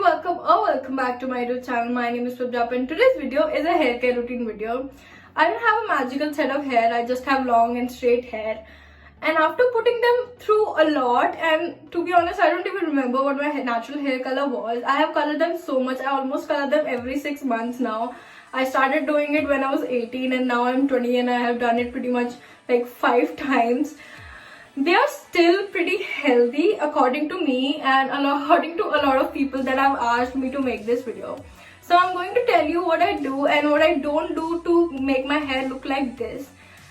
welcome back to my YouTube channel. My name is Prabjap and today's video is a hair care routine video. I don't have a magical set of hair, I just have long and straight hair. And after putting them through a lot, and to be honest, I don't even remember what my natural hair color was. I have colored them so much, I almost color them every 6 months now. I started doing it when I was 18 and now I'm 20 and I have done it pretty much like 5 times. They are still pretty healthy according to me and according to a lot of people that have asked me to make this video. So I'm going to tell you what I do and what I don't do to make my hair look like this,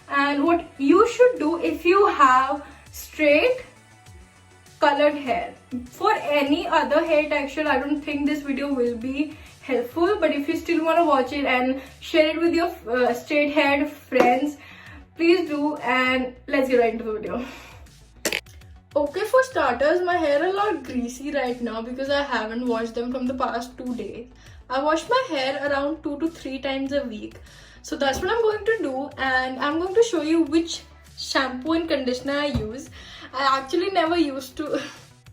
and what you should do if you have straight colored hair. For any other hair texture, I don't think this video will be helpful, but if you still want to watch it and share it with your straight haired friends, please do, and let's get right into the video. Okay, for starters, my hair is a lot greasy right now because I haven't washed them from the past 2 days. I wash my hair around 2 to 3 times a week. So that's what I'm going to do, and I'm going to show you which shampoo and conditioner I use. I actually never used to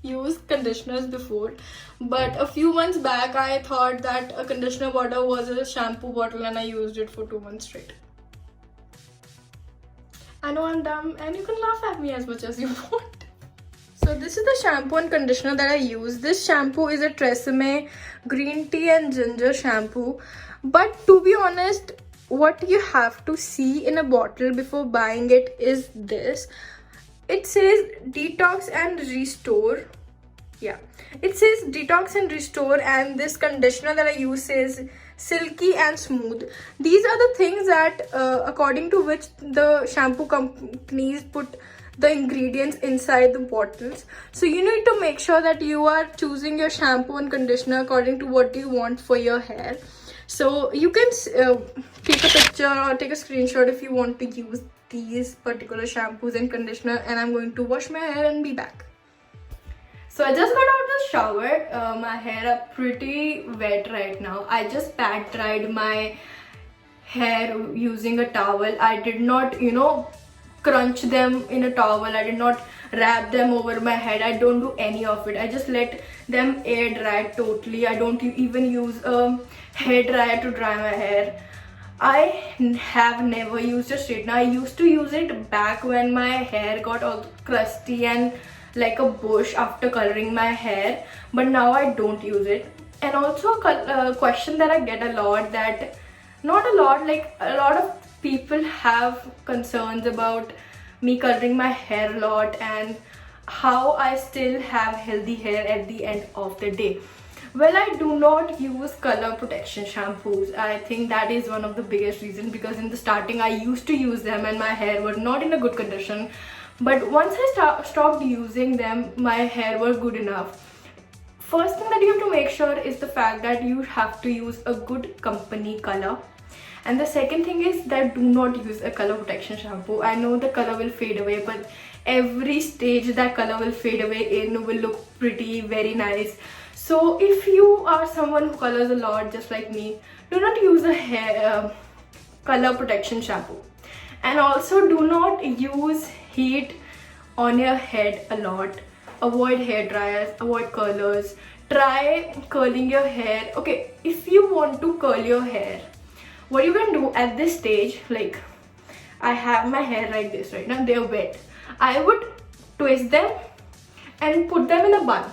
use conditioners before, but a few months back I thought that a conditioner bottle was a shampoo bottle and I used it for 2 months straight. I know I'm dumb and you can laugh at me as much as you want. So this is the shampoo and conditioner that I use. This shampoo is a Tresemme green tea and ginger shampoo. But to be honest, what you have to see in a bottle before buying it is this. It says detox and restore. Yeah, it says detox and restore, and this conditioner that I use says silky and smooth. These are the things that according to which the shampoo companies put the ingredients inside the bottles. So you need to make sure that you are choosing your shampoo and conditioner according to what you want for your hair. So you can take a picture or take a screenshot if you want to use these particular shampoos and conditioner. And I'm going to wash my hair and be back. So I just got out of the shower. My hair are pretty wet right now. I just pat dried my hair using a towel. I did not, crunch them in a towel. I did not wrap them over my head. I don't do any of it. I just let them air dry totally. I don't even use a hair dryer to dry my hair. I have never used a straightener. I used to use it back when my hair got all crusty and like a bush after coloring my hair, but now I don't use it. And also a question that I get a lot, that not a lot, like a lot of people have concerns about me coloring my hair a lot and how I still have healthy hair at the end of the day. Well, I do not use color protection shampoos. I think that is one of the biggest reasons, because in the starting I used to use them and my hair was not in a good condition. But once I stopped using them, my hair was good enough. First thing that you have to make sure is the fact that you have to use a good company color. And the second thing is that do not use a color protection shampoo. I know the color will fade away, but every stage that color will fade away in will look pretty, very nice. So if you are someone who colors a lot just like me, do not use a hair color protection shampoo. And also do not use heat on your head a lot. Avoid hair dryers, avoid curlers. Try curling your hair. Okay, if you want to curl your hair, what you can do at this stage, like I have my hair like this right now, they're wet. I would twist them and put them in a bun.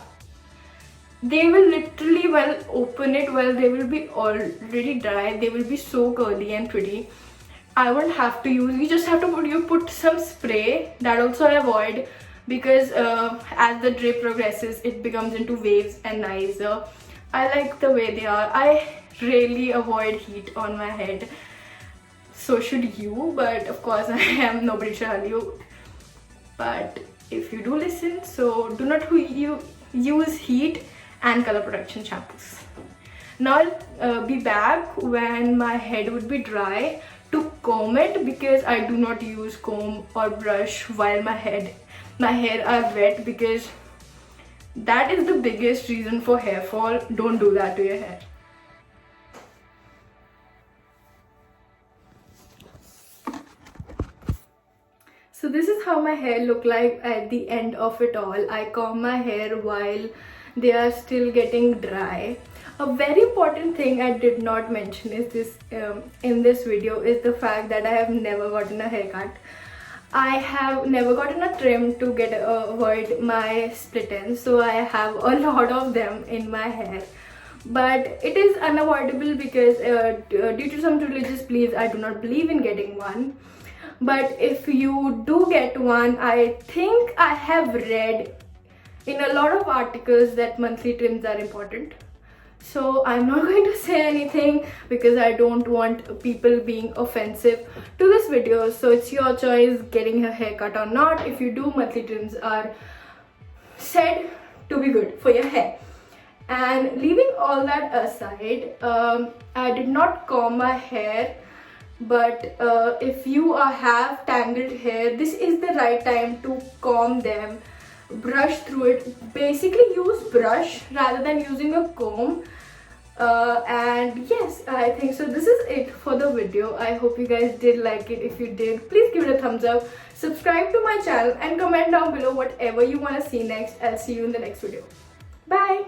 They will literally, well, open it, well, they will be already dry. They will be so curly and pretty. I won't have to use, you just have to put some spray. That also I avoid, because as the drip progresses, it becomes into waves and nicer. I like the way they are. I really avoid heat on my head. So should you, but of course I am nobody to tell you. But if you do listen, so do not use heat and color protection shampoos. Now I'll be back when my head would be dry to comb it, because I do not use comb or brush while my hair are wet, because that is the biggest reason for hair fall. Don't do that to your hair. So this is how my hair looked like at the end of it all. I comb my hair while they are still getting dry. A very important thing I did not mention is this in this video is the fact that I have never gotten a haircut. I have never gotten a trim to avoid my split ends, so I have a lot of them in my hair. But it is unavoidable because due to some religious beliefs, I do not believe in getting one. But if you do get one, I think I have read in a lot of articles that monthly trims are important. So I'm not going to say anything because I don't want people being offensive to this video. So it's your choice getting a haircut or not. If you do, monthly trims are said to be good for your hair. And leaving all that aside, I did not comb my hair, but if you have tangled hair, this is the right time to comb them, brush through it. Basically use brush rather than using a comb. And yes, I think so. This is it for the video. I hope you guys did like it. If you did, please give it a thumbs up, subscribe to my channel, and comment down below whatever you want to see next. I'll see you in the next video. Bye.